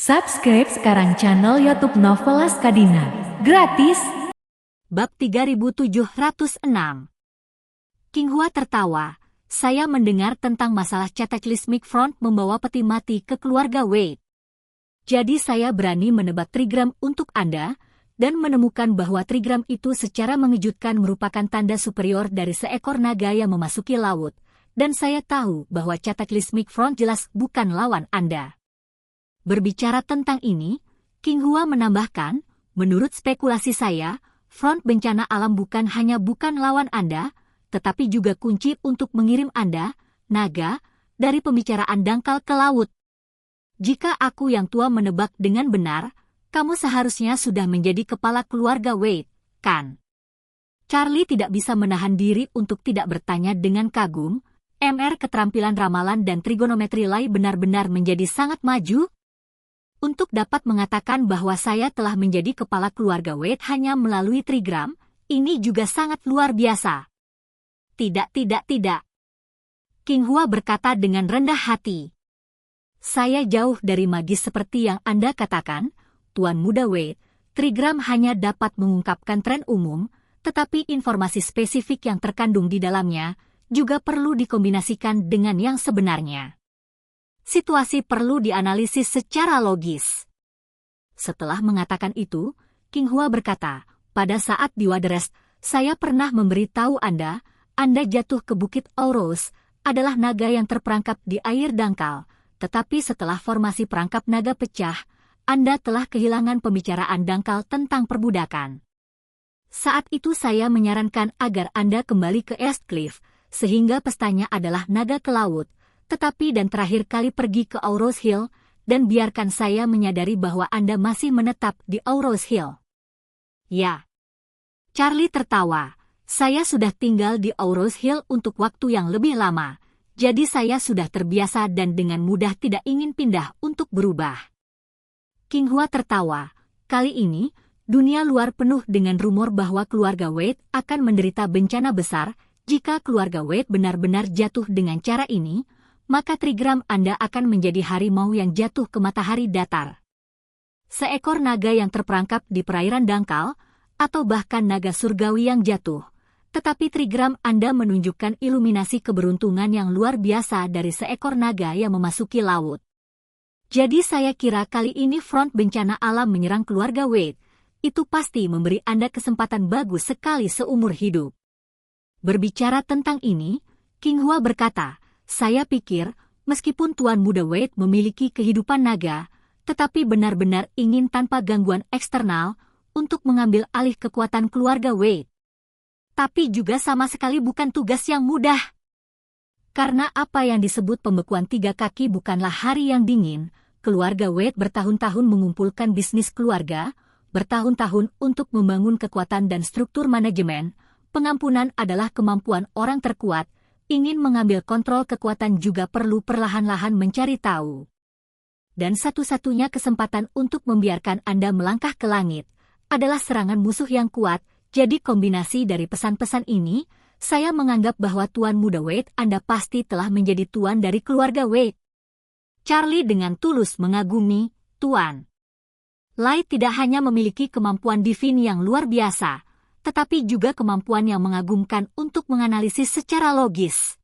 Subscribe sekarang channel YouTube Novelas Kadina. Gratis. Bab 3706. King Hua tertawa. Saya mendengar tentang masalah Cataclysmic Front membawa peti mati ke keluarga Wade. Jadi saya berani menebak trigram untuk Anda, dan menemukan bahwa trigram itu secara mengejutkan merupakan tanda superior dari seekor naga yang memasuki laut, dan saya tahu bahwa Cataclysmic Front jelas bukan lawan Anda. Berbicara tentang ini, King Hua menambahkan, menurut spekulasi saya, front bencana alam bukan lawan Anda, tetapi juga kunci untuk mengirim Anda, naga, dari pembicaraan dangkal ke laut. Jika aku yang tua menebak dengan benar, kamu seharusnya sudah menjadi kepala keluarga Wade, kan? Charlie tidak bisa menahan diri untuk tidak bertanya dengan kagum, keterampilan ramalan dan trigonometri Lai benar-benar menjadi sangat maju? Untuk dapat mengatakan bahwa saya telah menjadi kepala keluarga Wade hanya melalui trigram, ini juga sangat luar biasa. Tidak. King Hua berkata dengan rendah hati. Saya jauh dari magis seperti yang Anda katakan, Tuan Muda Wade. Trigram hanya dapat mengungkapkan tren umum, tetapi informasi spesifik yang terkandung di dalamnya juga perlu dikombinasikan dengan yang sebenarnya. Situasi perlu dianalisis secara logis. Setelah mengatakan itu, King Hua berkata, pada saat di Waterest, saya pernah memberitahu Anda jatuh ke Bukit Auros, adalah naga yang terperangkap di air dangkal, tetapi setelah formasi perangkap naga pecah, Anda telah kehilangan pembicaraan dangkal tentang perbudakan. Saat itu saya menyarankan agar Anda kembali ke East Cliff, sehingga pestanya adalah naga ke laut, tetapi dan terakhir kali pergi ke Auros Hill, dan biarkan saya menyadari bahwa Anda masih menetap di Auros Hill. Ya. Charlie tertawa. Saya sudah tinggal di Auros Hill untuk waktu yang lebih lama, jadi saya sudah terbiasa dan dengan mudah tidak ingin pindah untuk berubah. King Hua tertawa. Kali ini, dunia luar penuh dengan rumor bahwa keluarga Wade akan menderita bencana besar. Jika keluarga Wade benar-benar jatuh dengan cara ini, maka trigram Anda akan menjadi harimau yang jatuh ke matahari datar. Seekor naga yang terperangkap di perairan dangkal, atau bahkan naga surgawi yang jatuh. Tetapi trigram Anda menunjukkan iluminasi keberuntungan yang luar biasa dari seekor naga yang memasuki laut. Jadi saya kira kali ini front bencana alam menyerang keluarga Wade. Itu pasti memberi Anda kesempatan bagus sekali seumur hidup. Berbicara tentang ini, King Hua berkata, saya pikir, meskipun Tuan Muda Wade memiliki kehidupan naga, tetapi benar-benar ingin tanpa gangguan eksternal untuk mengambil alih kekuatan keluarga Wade. Tapi juga sama sekali bukan tugas yang mudah. Karena apa yang disebut pembekuan 3 kaki bukanlah hari yang dingin, keluarga Wade bertahun-tahun mengumpulkan bisnis keluarga, bertahun-tahun untuk membangun kekuatan dan struktur manajemen. Pengampunan adalah kemampuan orang terkuat. Ingin mengambil kontrol kekuatan juga perlu perlahan-lahan mencari tahu. Dan satu-satunya kesempatan untuk membiarkan Anda melangkah ke langit adalah serangan musuh yang kuat. Jadi kombinasi dari pesan-pesan ini, saya menganggap bahwa Tuan Muda Wade Anda pasti telah menjadi tuan dari keluarga Wade. Charlie dengan tulus mengagumi, Tuan. Lai tidak hanya memiliki kemampuan divine yang luar biasa, tetapi juga kemampuan yang mengagumkan untuk menganalisis secara logis.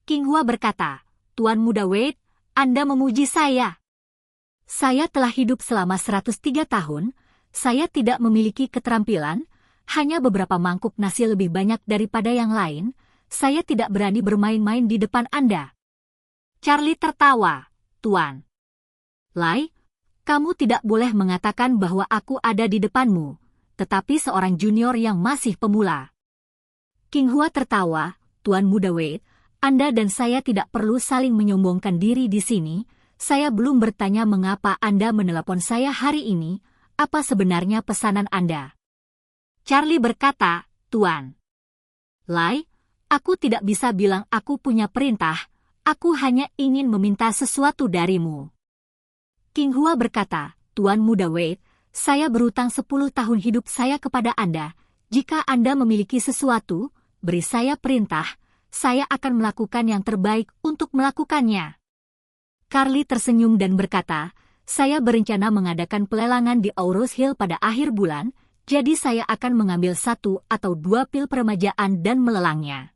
King Hua berkata, Tuan Muda Wade, Anda memuji saya. Saya telah hidup selama 103 tahun, saya tidak memiliki keterampilan, hanya beberapa mangkuk nasi lebih banyak daripada yang lain, saya tidak berani bermain-main di depan Anda. Charlie tertawa, Tuan. Lai, kamu tidak boleh mengatakan bahwa aku ada di depanmu, tetapi seorang junior yang masih pemula. King Hua tertawa, Tuan Muda Wade, Anda dan saya tidak perlu saling menyombongkan diri di sini. Saya belum bertanya mengapa Anda menelepon saya hari ini, apa sebenarnya pesanan Anda? Charlie berkata, Tuan. Lai, aku tidak bisa bilang aku punya perintah, aku hanya ingin meminta sesuatu darimu. King Hua berkata, Tuan Muda Wade, saya berutang 10 tahun hidup saya kepada Anda. Jika Anda memiliki sesuatu, beri saya perintah, saya akan melakukan yang terbaik untuk melakukannya. Carly tersenyum dan berkata, saya berencana mengadakan pelelangan di Aurous Hill pada akhir bulan, jadi saya akan mengambil 1 atau 2 pil permajaan dan melelangnya.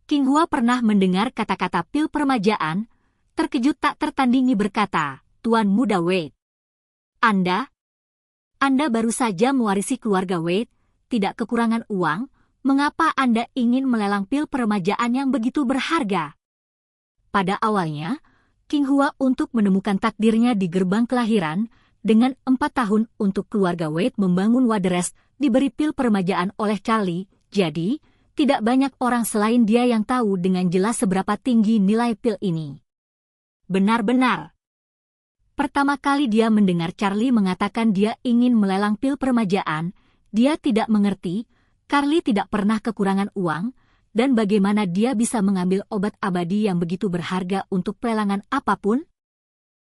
King Hua pernah mendengar kata-kata pil permajaan, terkejut tak tertandingi berkata, Tuan Muda Wade. Anda baru saja mewarisi keluarga Wade, tidak kekurangan uang, mengapa Anda ingin melelang pil permajaan yang begitu berharga? Pada awalnya, King Hua untuk menemukan takdirnya di gerbang kelahiran, dengan 4 tahun untuk keluarga Wade membangun Waterrest, diberi pil permajaan oleh Charlie, jadi tidak banyak orang selain dia yang tahu dengan jelas seberapa tinggi nilai pil ini. Benar-benar. Pertama kali dia mendengar Charlie mengatakan dia ingin melelang pil permajaan, dia tidak mengerti, Carly tidak pernah kekurangan uang, dan bagaimana dia bisa mengambil obat abadi yang begitu berharga untuk pelelangan apapun?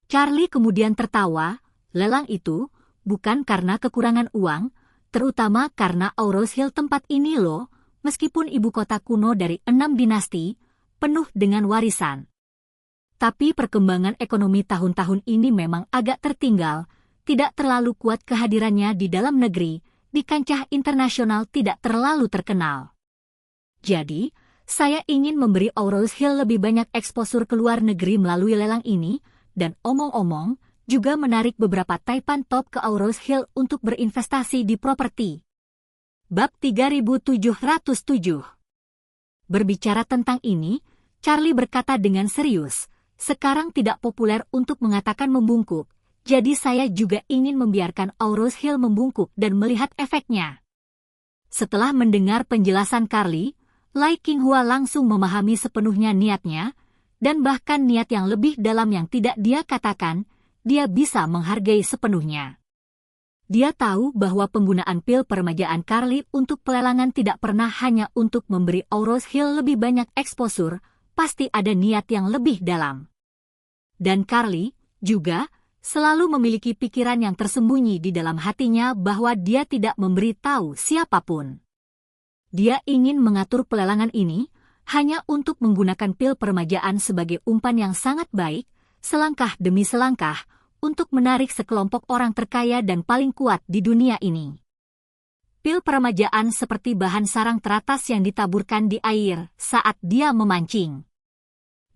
Charlie kemudian tertawa, lelang itu bukan karena kekurangan uang, terutama karena Aurous Hill tempat ini loh, meskipun ibu kota kuno dari 6 dinasti, penuh dengan warisan. Tapi perkembangan ekonomi tahun-tahun ini memang agak tertinggal, tidak terlalu kuat kehadirannya di dalam negeri, di kancah internasional tidak terlalu terkenal. Jadi, saya ingin memberi Aurous Hill lebih banyak eksposur ke luar negeri melalui lelang ini, dan omong-omong, juga menarik beberapa taipan top ke Aurous Hill untuk berinvestasi di properti. Bab 3707. Berbicara tentang ini, Charlie berkata dengan serius, sekarang tidak populer untuk mengatakan membungkuk, jadi saya juga ingin membiarkan Aurous Hill membungkuk dan melihat efeknya. Setelah mendengar penjelasan Carly, Lai King Hua langsung memahami sepenuhnya niatnya, dan bahkan niat yang lebih dalam yang tidak dia katakan, dia bisa menghargai sepenuhnya. Dia tahu bahwa penggunaan pil permajaan Carly untuk pelelangan tidak pernah hanya untuk memberi Aurous Hill lebih banyak eksposur, pasti ada niat yang lebih dalam. Dan Carly juga selalu memiliki pikiran yang tersembunyi di dalam hatinya bahwa dia tidak memberi tahu siapapun. Dia ingin mengatur pelelangan ini hanya untuk menggunakan pil permajaan sebagai umpan yang sangat baik, selangkah demi selangkah, untuk menarik sekelompok orang terkaya dan paling kuat di dunia ini. Pil permajaan seperti bahan sarang teratas yang ditaburkan di air saat dia memancing.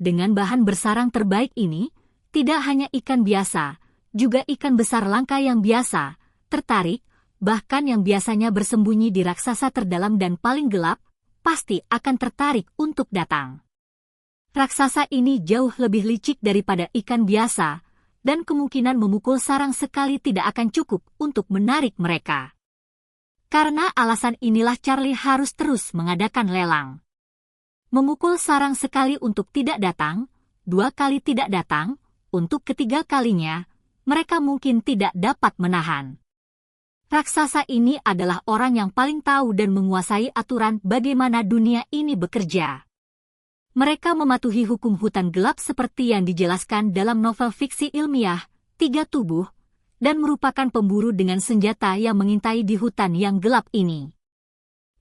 Dengan bahan bersarang terbaik ini, tidak hanya ikan biasa, juga ikan besar langka yang biasa, tertarik, bahkan yang biasanya bersembunyi di raksasa terdalam dan paling gelap, pasti akan tertarik untuk datang. Raksasa ini jauh lebih licik daripada ikan biasa, dan kemungkinan memukul sarang sekali tidak akan cukup untuk menarik mereka. Karena alasan inilah Charlie harus terus mengadakan lelang. Memukul sarang sekali untuk tidak datang, 2 kali tidak datang, untuk ketiga kalinya, mereka mungkin tidak dapat menahan. Raksasa ini adalah orang yang paling tahu dan menguasai aturan bagaimana dunia ini bekerja. Mereka mematuhi hukum hutan gelap seperti yang dijelaskan dalam novel fiksi ilmiah, 3 tubuh, dan merupakan pemburu dengan senjata yang mengintai di hutan yang gelap ini.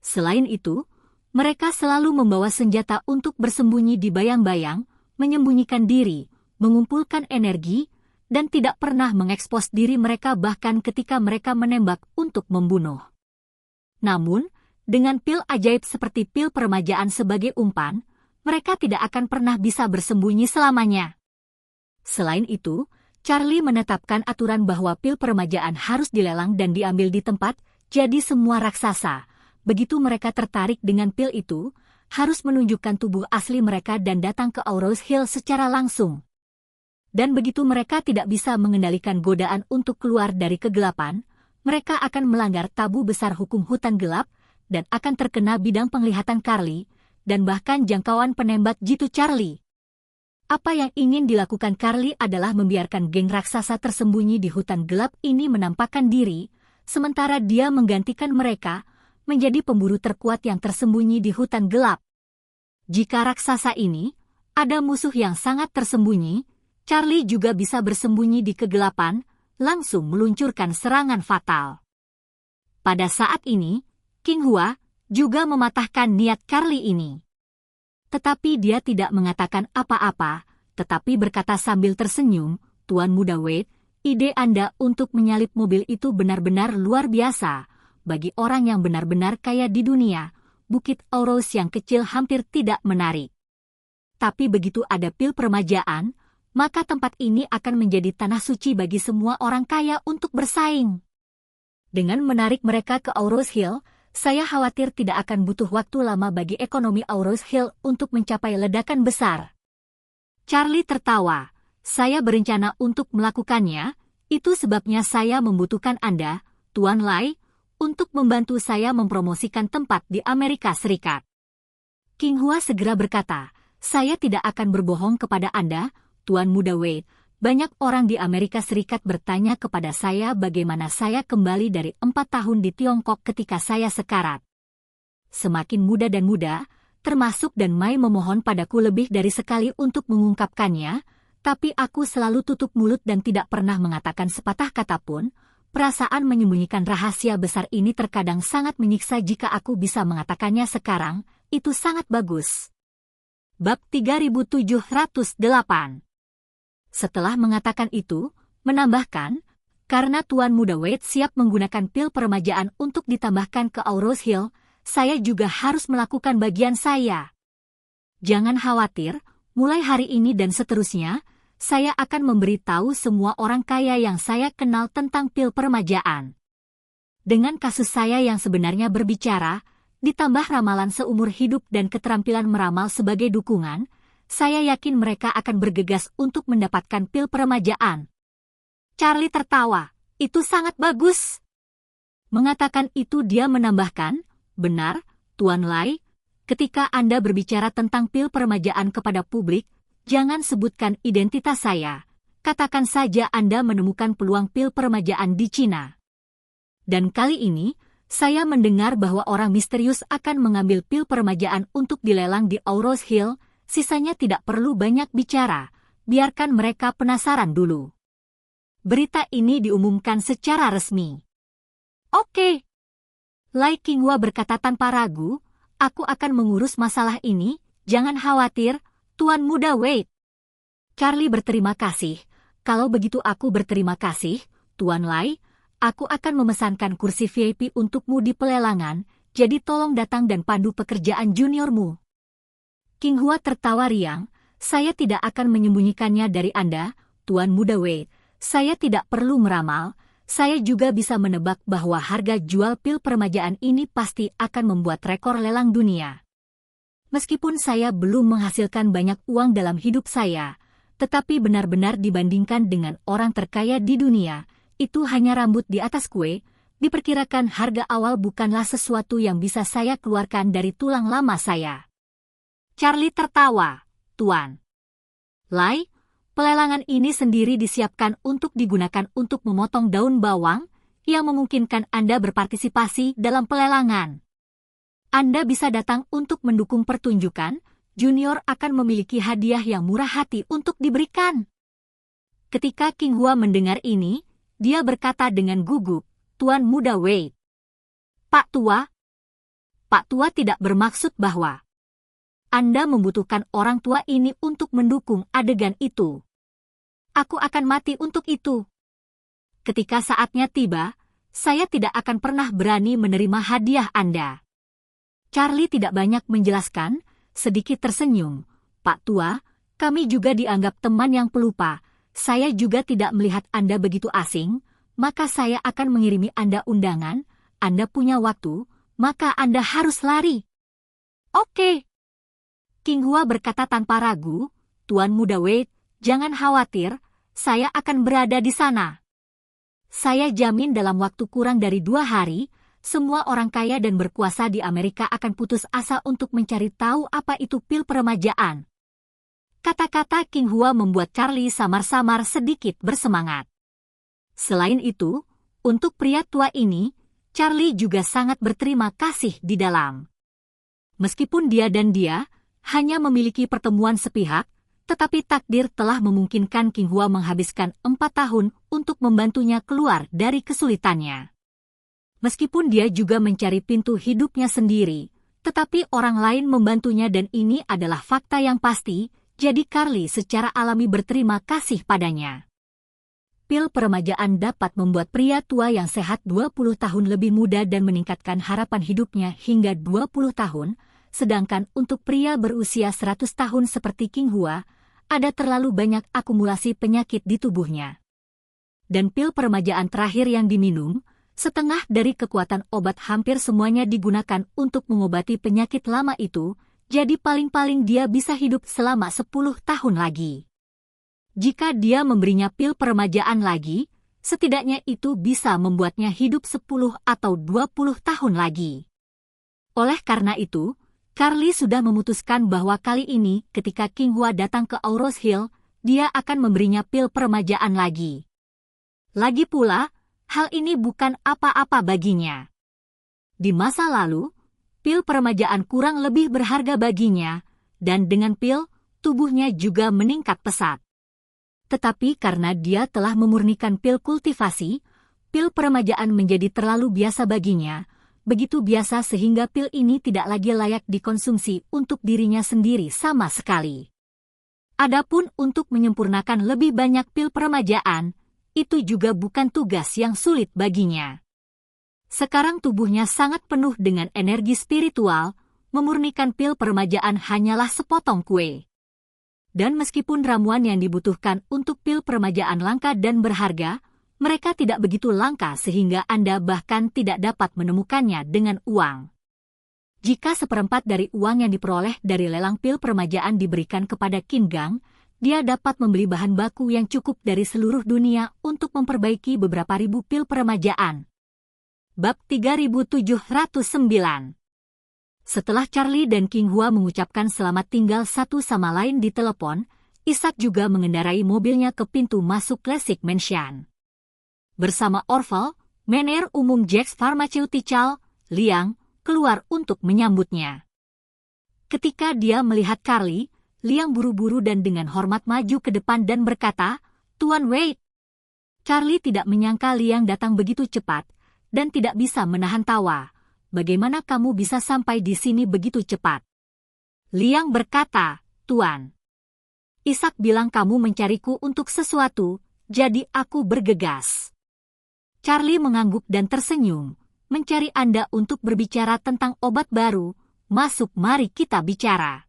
Selain itu, mereka selalu membawa senjata untuk bersembunyi di bayang-bayang, menyembunyikan diri, mengumpulkan energi, dan tidak pernah mengekspos diri mereka bahkan ketika mereka menembak untuk membunuh. Namun, dengan pil ajaib seperti pil permajaan sebagai umpan, mereka tidak akan pernah bisa bersembunyi selamanya. Selain itu, Charlie menetapkan aturan bahwa pil permajaan harus dilelang dan diambil di tempat, jadi semua raksasa, begitu mereka tertarik dengan pil itu, harus menunjukkan tubuh asli mereka dan datang ke Aurous Hill secara langsung. Dan begitu mereka tidak bisa mengendalikan godaan untuk keluar dari kegelapan, mereka akan melanggar tabu besar hukum hutan gelap, dan akan terkena bidang penglihatan Carly, dan bahkan jangkauan penembak jitu Charlie. Apa yang ingin dilakukan Carly adalah membiarkan geng raksasa tersembunyi di hutan gelap ini menampakkan diri, sementara dia menggantikan mereka, menjadi pemburu terkuat yang tersembunyi di hutan gelap. Jika raksasa ini, ada musuh yang sangat tersembunyi, Charlie juga bisa bersembunyi di kegelapan, langsung meluncurkan serangan fatal. Pada saat ini, King Hua juga mematahkan niat Carly ini. Tetapi dia tidak mengatakan apa-apa, tetapi berkata sambil tersenyum, Tuan Muda Wade, Ide Anda untuk menyalip mobil itu benar-benar luar biasa. Bagi orang yang benar-benar kaya di dunia, Bukit Auros yang kecil hampir tidak menarik. Tapi begitu ada pil permajaan, maka tempat ini akan menjadi tanah suci bagi semua orang kaya untuk bersaing. Dengan menarik mereka ke Auros Hill, saya khawatir tidak akan butuh waktu lama bagi ekonomi Auros Hill untuk mencapai ledakan besar. Charlie tertawa. Saya berencana untuk melakukannya, itu sebabnya saya membutuhkan Anda, Tuan Lai, untuk membantu saya mempromosikan tempat di Amerika Serikat. King Hua segera berkata, saya tidak akan berbohong kepada Anda, Tuan Muda Wade. Banyak orang di Amerika Serikat bertanya kepada saya bagaimana saya kembali dari 4 tahun di Tiongkok ketika saya sekarat. Semakin muda dan muda, termasuk dan Mai memohon padaku lebih dari sekali untuk mengungkapkannya, tapi aku selalu tutup mulut dan tidak pernah mengatakan sepatah kata pun. Perasaan menyembunyikan rahasia besar ini terkadang sangat menyiksa jika aku bisa mengatakannya sekarang, itu sangat bagus. Bab 3708. Setelah mengatakan itu, menambahkan, karena Tuan Muda Wade siap menggunakan pil permajaan untuk ditambahkan ke Auros Hill, saya juga harus melakukan bagian saya. Jangan khawatir, mulai hari ini dan seterusnya, saya akan memberitahu semua orang kaya yang saya kenal tentang pil permajaan. Dengan kasus saya yang sebenarnya berbicara, ditambah ramalan seumur hidup dan keterampilan meramal sebagai dukungan, saya yakin mereka akan bergegas untuk mendapatkan pil permajaan. Charlie tertawa, itu sangat bagus. Mengatakan itu dia menambahkan, benar, Tuan Lai, ketika Anda berbicara tentang pil permajaan kepada publik, jangan sebutkan identitas saya. Katakan saja Anda menemukan peluang pil permajaan di Cina. Dan kali ini, saya mendengar bahwa orang misterius akan mengambil pil permajaan untuk dilelang di Auros Hill, sisanya tidak perlu banyak bicara, biarkan mereka penasaran dulu. Berita ini diumumkan secara resmi. Oke. Lai Qinghua berkata tanpa ragu, aku akan mengurus masalah ini, jangan khawatir, Tuan Muda Wade. Charlie berterima kasih. Kalau begitu aku berterima kasih, Tuan Lai. Aku akan memesankan kursi VIP untukmu di pelelangan, jadi tolong datang dan pandu pekerjaan juniormu. King Hua tertawa riang, saya tidak akan menyembunyikannya dari Anda, Tuan Muda Wade. Saya tidak perlu meramal, saya juga bisa menebak bahwa harga jual pil permajaan ini pasti akan membuat rekor lelang dunia. Meskipun saya belum menghasilkan banyak uang dalam hidup saya, tetapi benar-benar dibandingkan dengan orang terkaya di dunia, itu hanya rambut di atas kue. Diperkirakan harga awal bukanlah sesuatu yang bisa saya keluarkan dari tulang lama saya. Charlie tertawa, Tuan Lai, pelelangan ini sendiri disiapkan untuk digunakan untuk memotong daun bawang, yang memungkinkan Anda berpartisipasi dalam pelelangan. Anda bisa datang untuk mendukung pertunjukan, junior akan memiliki hadiah yang murah hati untuk diberikan. Ketika King Hua mendengar ini, dia berkata dengan gugup, Tuan Muda Wade. Pak Tua tidak bermaksud bahwa Anda membutuhkan orang tua ini untuk mendukung adegan itu. Aku akan mati untuk itu. Ketika saatnya tiba, saya tidak akan pernah berani menerima hadiah Anda. Charlie tidak banyak menjelaskan, sedikit tersenyum. Pak Tua, kami juga dianggap teman yang pelupa. Saya juga tidak melihat Anda begitu asing, maka saya akan mengirimi Anda undangan. Anda punya waktu, maka Anda harus lari. Oke. King Hua berkata tanpa ragu, Tuan Muda Wade, jangan khawatir, saya akan berada di sana. Saya jamin dalam waktu kurang dari 2 hari, semua orang kaya dan berkuasa di Amerika akan putus asa untuk mencari tahu apa itu pil permajaan. Kata-kata King Hua membuat Charlie samar-samar sedikit bersemangat. Selain itu, untuk pria tua ini, Charlie juga sangat berterima kasih di dalam. Meskipun dia hanya memiliki pertemuan sepihak, tetapi takdir telah memungkinkan King Hua menghabiskan 4 tahun untuk membantunya keluar dari kesulitannya. Meskipun dia juga mencari pintu hidupnya sendiri, tetapi orang lain membantunya dan ini adalah fakta yang pasti, jadi Charlie secara alami berterima kasih padanya. Pil peremajaan dapat membuat pria tua yang sehat 20 tahun lebih muda dan meningkatkan harapan hidupnya hingga 20 tahun, sedangkan untuk pria berusia 100 tahun seperti King Hua, ada terlalu banyak akumulasi penyakit di tubuhnya. Dan pil peremajaan terakhir yang diminum, setengah dari kekuatan obat hampir semuanya digunakan untuk mengobati penyakit lama itu, jadi paling-paling dia bisa hidup selama 10 tahun lagi. Jika dia memberinya pil peremajaan lagi, setidaknya itu bisa membuatnya hidup 10 atau 20 tahun lagi. Oleh karena itu, Carly sudah memutuskan bahwa kali ini ketika King Hua datang ke Auros Hill, dia akan memberinya pil peremajaan lagi. Lagi pula, hal ini bukan apa-apa baginya. Di masa lalu, pil peremajaan kurang lebih berharga baginya, dan dengan pil, tubuhnya juga meningkat pesat. Tetapi karena dia telah memurnikan pil kultivasi, pil peremajaan menjadi terlalu biasa baginya, begitu biasa sehingga pil ini tidak lagi layak dikonsumsi untuk dirinya sendiri sama sekali. Adapun untuk menyempurnakan lebih banyak pil peremajaan, itu juga bukan tugas yang sulit baginya. Sekarang tubuhnya sangat penuh dengan energi spiritual, memurnikan pil peremajaan hanyalah sepotong kue. Dan meskipun ramuan yang dibutuhkan untuk pil peremajaan langka dan berharga, mereka tidak begitu langka sehingga Anda bahkan tidak dapat menemukannya dengan uang. Jika seperempat dari uang yang diperoleh dari lelang pil peremajaan diberikan kepada Qin Gang, dia dapat membeli bahan baku yang cukup dari seluruh dunia untuk memperbaiki beberapa ribu pil peremajaan. Bab 3709. Setelah Charlie dan King Hua mengucapkan selamat tinggal satu sama lain di telepon, Isaac juga mengendarai mobilnya ke pintu masuk Classic Mansion. Bersama Orval, manajer umum Jax Pharmaceutical, Liang, keluar untuk menyambutnya. Ketika dia melihat Carly, Liang buru-buru dan dengan hormat maju ke depan dan berkata, "Tuan Wade." Charlie tidak menyangka Liang datang begitu cepat, dan tidak bisa menahan tawa. "Bagaimana kamu bisa sampai di sini begitu cepat?" Liang berkata, "Tuan, Isaac bilang kamu mencariku untuk sesuatu, jadi aku bergegas." Charlie mengangguk dan tersenyum, "Mencari Anda untuk berbicara tentang obat baru. Masuk, mari kita bicara."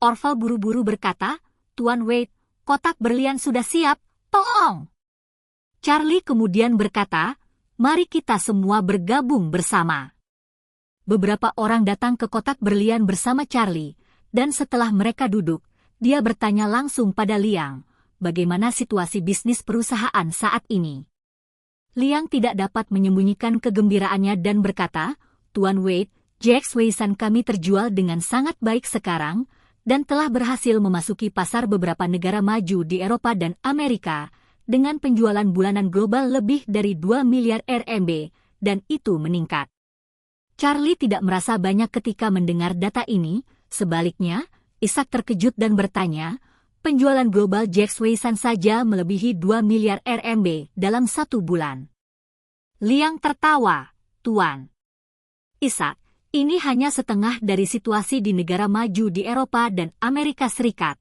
Orval buru-buru berkata, "Tuan Wade, kotak berlian sudah siap, tolong." Charlie kemudian berkata, "Mari kita semua bergabung bersama." Beberapa orang datang ke kotak berlian bersama Charlie, dan setelah mereka duduk, dia bertanya langsung pada Liang, bagaimana situasi bisnis perusahaan saat ini. Liang tidak dapat menyembunyikan kegembiraannya dan berkata, "Tuan Wade, Jax Weisan kami terjual dengan sangat baik sekarang, dan telah berhasil memasuki pasar beberapa negara maju di Eropa dan Amerika, dengan penjualan bulanan global lebih dari 2 miliar RMB, dan itu meningkat." Charlie tidak merasa banyak ketika mendengar data ini, sebaliknya, Isaac terkejut dan bertanya, "Penjualan global Jax Weisan saja melebihi 2 miliar RMB dalam 1 bulan." Liang tertawa, "Tuan Isaac, ini hanya setengah dari situasi di negara maju di Eropa dan Amerika Serikat.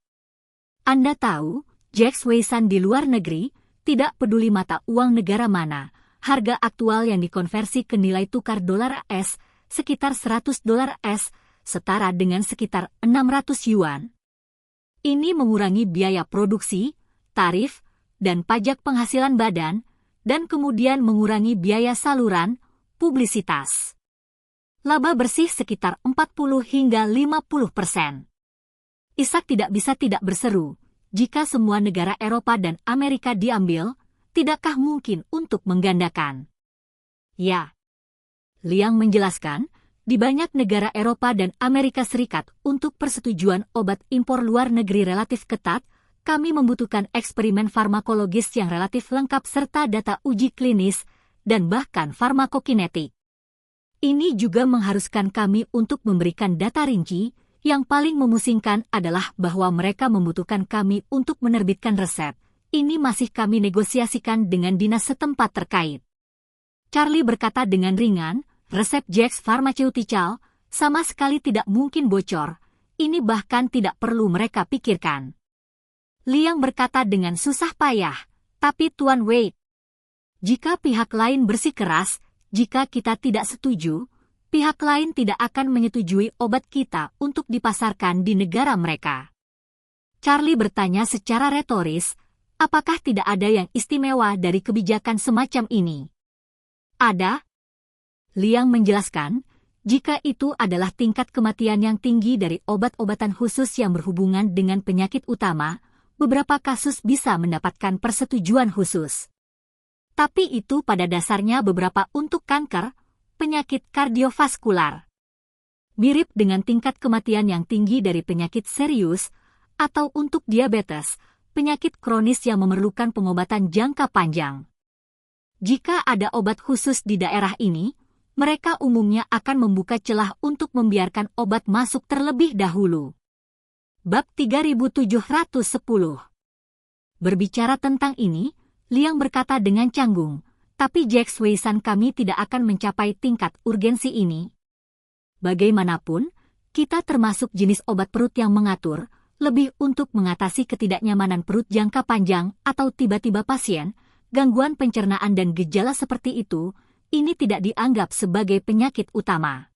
Anda tahu, Jax Weisan di luar negeri, tidak peduli mata uang negara mana, harga aktual yang dikonversi ke nilai tukar dolar AS, sekitar 100 dolar AS, setara dengan sekitar 600 yuan. Ini mengurangi biaya produksi, tarif, dan pajak penghasilan badan, dan kemudian mengurangi biaya saluran, publisitas. Laba bersih sekitar 40 hingga 50%. Isaac tidak bisa tidak berseru, jika semua negara Eropa dan Amerika diambil, tidakkah mungkin untuk menggandakan? Ya. Liang menjelaskan, di banyak negara Eropa dan Amerika Serikat untuk persetujuan obat impor luar negeri relatif ketat, kami membutuhkan eksperimen farmakologis yang relatif lengkap serta data uji klinis, dan bahkan farmakokinetik. Ini juga mengharuskan kami untuk memberikan data rinci. Yang paling memusingkan adalah bahwa mereka membutuhkan kami untuk menerbitkan resep. Ini masih kami negosiasikan dengan dinas setempat terkait. Charlie berkata dengan ringan, resep Jax Pharmaceutical sama sekali tidak mungkin bocor. Ini bahkan tidak perlu mereka pikirkan. Liang berkata dengan susah payah, Tapi Tuan Wade, jika pihak lain bersikeras, jika kita tidak setuju, pihak lain tidak akan menyetujui obat kita untuk dipasarkan di negara mereka. Charlie bertanya secara retoris, apakah tidak ada yang istimewa dari kebijakan semacam ini? Ada. Liang menjelaskan, jika itu adalah tingkat kematian yang tinggi dari obat-obatan khusus yang berhubungan dengan penyakit utama, beberapa kasus bisa mendapatkan persetujuan khusus. Tapi itu pada dasarnya beberapa untuk kanker, penyakit kardiovaskular. Mirip dengan tingkat kematian yang tinggi dari penyakit serius, atau untuk diabetes, penyakit kronis yang memerlukan pengobatan jangka panjang. Jika ada obat khusus di daerah ini, mereka umumnya akan membuka celah untuk membiarkan obat masuk terlebih dahulu. Bab 3710. Berbicara tentang ini, Liang berkata dengan canggung, tapi Jack Wei-san kami tidak akan mencapai tingkat urgensi ini. Bagaimanapun, kita termasuk jenis obat perut yang mengatur, lebih untuk mengatasi ketidaknyamanan perut jangka panjang atau tiba-tiba pasien, gangguan pencernaan dan gejala seperti itu, ini tidak dianggap sebagai penyakit utama.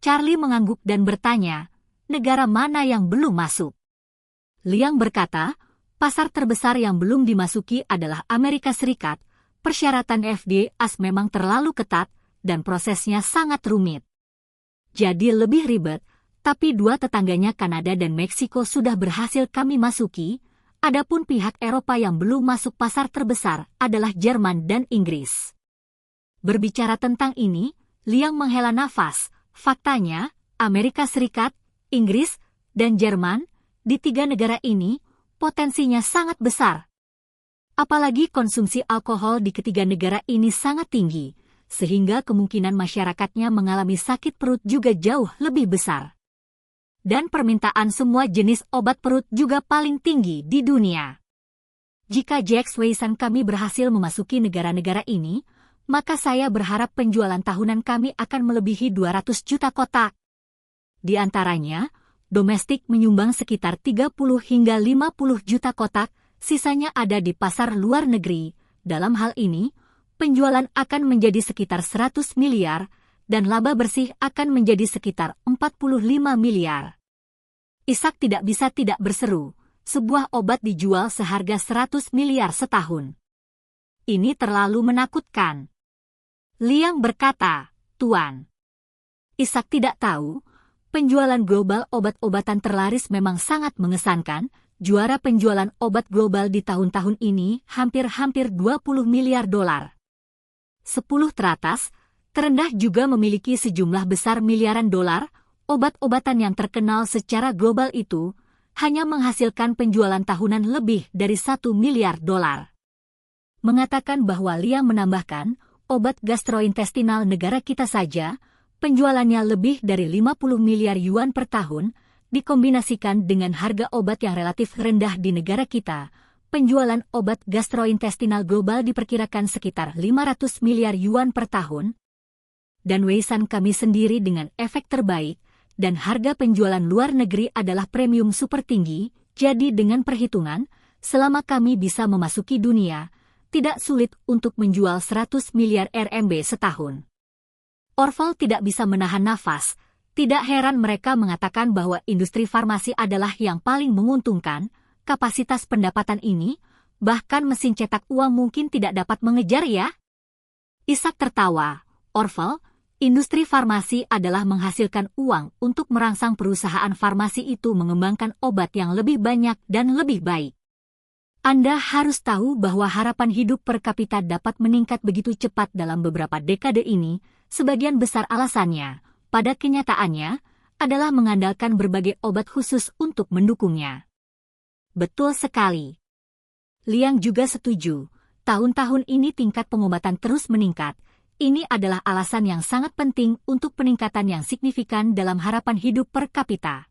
Charlie mengangguk dan bertanya, negara mana yang belum masuk? Liang berkata, pasar terbesar yang belum dimasuki adalah Amerika Serikat. Persyaratan FDA memang terlalu ketat dan prosesnya sangat rumit. Jadi lebih ribet, tapi dua tetangganya Kanada dan Meksiko sudah berhasil kami masuki, adapun pihak Eropa yang belum masuk pasar terbesar adalah Jerman dan Inggris. Berbicara tentang ini, Liang menghela nafas. Faktanya, Amerika Serikat, Inggris, dan Jerman, di tiga negara ini, potensinya sangat besar. Apalagi konsumsi alkohol di ketiga negara ini sangat tinggi, sehingga kemungkinan masyarakatnya mengalami sakit perut juga jauh lebih besar. Dan permintaan semua jenis obat perut juga paling tinggi di dunia. Jika Jack Wei-san kami berhasil memasuki negara-negara ini, maka saya berharap penjualan tahunan kami akan melebihi 200 juta kotak. Di antaranya, domestik menyumbang sekitar 30 hingga 50 juta kotak, sisanya ada di pasar luar negeri. Dalam hal ini, penjualan akan menjadi sekitar 100 miliar, dan laba bersih akan menjadi sekitar 45 miliar. Ishak tidak bisa tidak berseru, sebuah obat dijual seharga 100 miliar setahun. Ini terlalu menakutkan. Liang berkata, Tuan. Ishak tidak tahu, penjualan global obat-obatan terlaris memang sangat mengesankan, juara penjualan obat global di tahun-tahun ini hampir-hampir 20 miliar dolar. 10 teratas, terendah juga memiliki sejumlah besar miliaran dolar, obat-obatan yang terkenal secara global itu hanya menghasilkan penjualan tahunan lebih dari 1 miliar dolar. Mengatakan bahwa Liang menambahkan, obat gastrointestinal negara kita saja, penjualannya lebih dari 50 miliar yuan per tahun, dikombinasikan dengan harga obat yang relatif rendah di negara kita, penjualan obat gastrointestinal global diperkirakan sekitar 500 miliar yuan per tahun. Dan Wei-san kami sendiri dengan efek terbaik, dan harga penjualan luar negeri adalah premium super tinggi, jadi dengan perhitungan, selama kami bisa memasuki dunia, tidak sulit untuk menjual 100 miliar RMB setahun. Orval tidak bisa menahan nafas. Tidak heran mereka mengatakan bahwa industri farmasi adalah yang paling menguntungkan. Kapasitas pendapatan ini, bahkan mesin cetak uang mungkin tidak dapat mengejar ya. Ishak tertawa. Orval, industri farmasi adalah menghasilkan uang untuk merangsang perusahaan farmasi itu mengembangkan obat yang lebih banyak dan lebih baik. Anda harus tahu bahwa harapan hidup per kapita dapat meningkat begitu cepat dalam beberapa dekade ini, sebagian besar alasannya, pada kenyataannya, adalah mengandalkan berbagai obat khusus untuk mendukungnya. Betul sekali. Liang juga setuju, tahun-tahun ini tingkat pengobatan terus meningkat. Ini adalah alasan yang sangat penting untuk peningkatan yang signifikan dalam harapan hidup per kapita.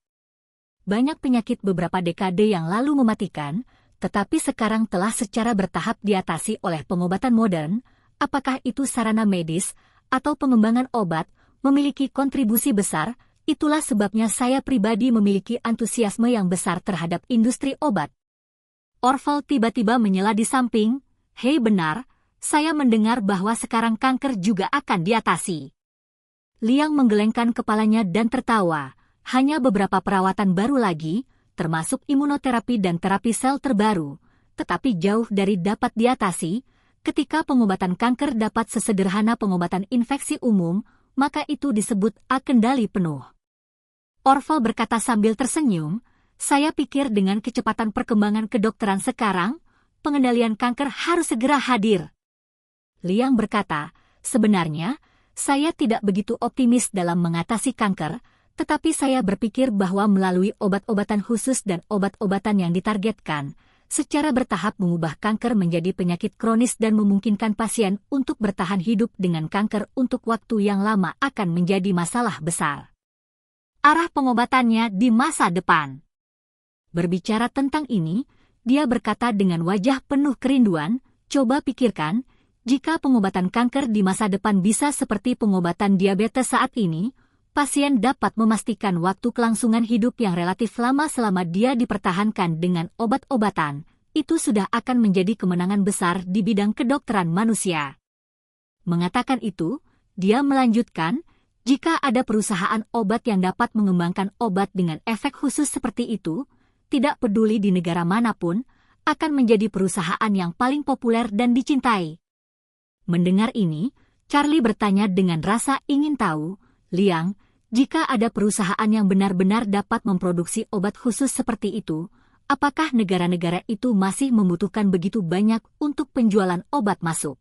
Banyak penyakit beberapa dekade yang lalu mematikan, tetapi sekarang telah secara bertahap diatasi oleh pengobatan modern, apakah itu sarana medis atau pengembangan obat, memiliki kontribusi besar. Itulah sebabnya saya pribadi memiliki antusiasme yang besar terhadap industri obat. Orval tiba-tiba menyela di samping, "Hei benar, saya mendengar bahwa sekarang kanker juga akan diatasi." Liang menggelengkan kepalanya dan tertawa, "Hanya beberapa perawatan baru lagi, termasuk imunoterapi dan terapi sel terbaru, tetapi jauh dari dapat diatasi. Ketika pengobatan kanker dapat sesederhana pengobatan infeksi umum, maka itu disebut kendali penuh." Orval berkata sambil tersenyum, "Saya pikir dengan kecepatan perkembangan kedokteran sekarang, pengendalian kanker harus segera hadir." Liang berkata, "Sebenarnya, saya tidak begitu optimis dalam mengatasi kanker, tetapi saya berpikir bahwa melalui obat-obatan khusus dan obat-obatan yang ditargetkan, secara bertahap mengubah kanker menjadi penyakit kronis dan memungkinkan pasien untuk bertahan hidup dengan kanker untuk waktu yang lama akan menjadi masalah besar. Arah pengobatannya di masa depan." Berbicara tentang ini, dia berkata dengan wajah penuh kerinduan, "Coba pikirkan, jika pengobatan kanker di masa depan bisa seperti pengobatan diabetes saat ini, pasien dapat memastikan waktu kelangsungan hidup yang relatif lama selama dia dipertahankan dengan obat-obatan. Itu sudah akan menjadi kemenangan besar di bidang kedokteran manusia." Mengatakan itu, dia melanjutkan, "Jika ada perusahaan obat yang dapat mengembangkan obat dengan efek khusus seperti itu, tidak peduli di negara manapun, akan menjadi perusahaan yang paling populer dan dicintai." Mendengar ini, Charlie bertanya dengan rasa ingin tahu, "Liang, jika ada perusahaan yang benar-benar dapat memproduksi obat khusus seperti itu, apakah negara-negara itu masih membutuhkan begitu banyak untuk penjualan obat masuk?"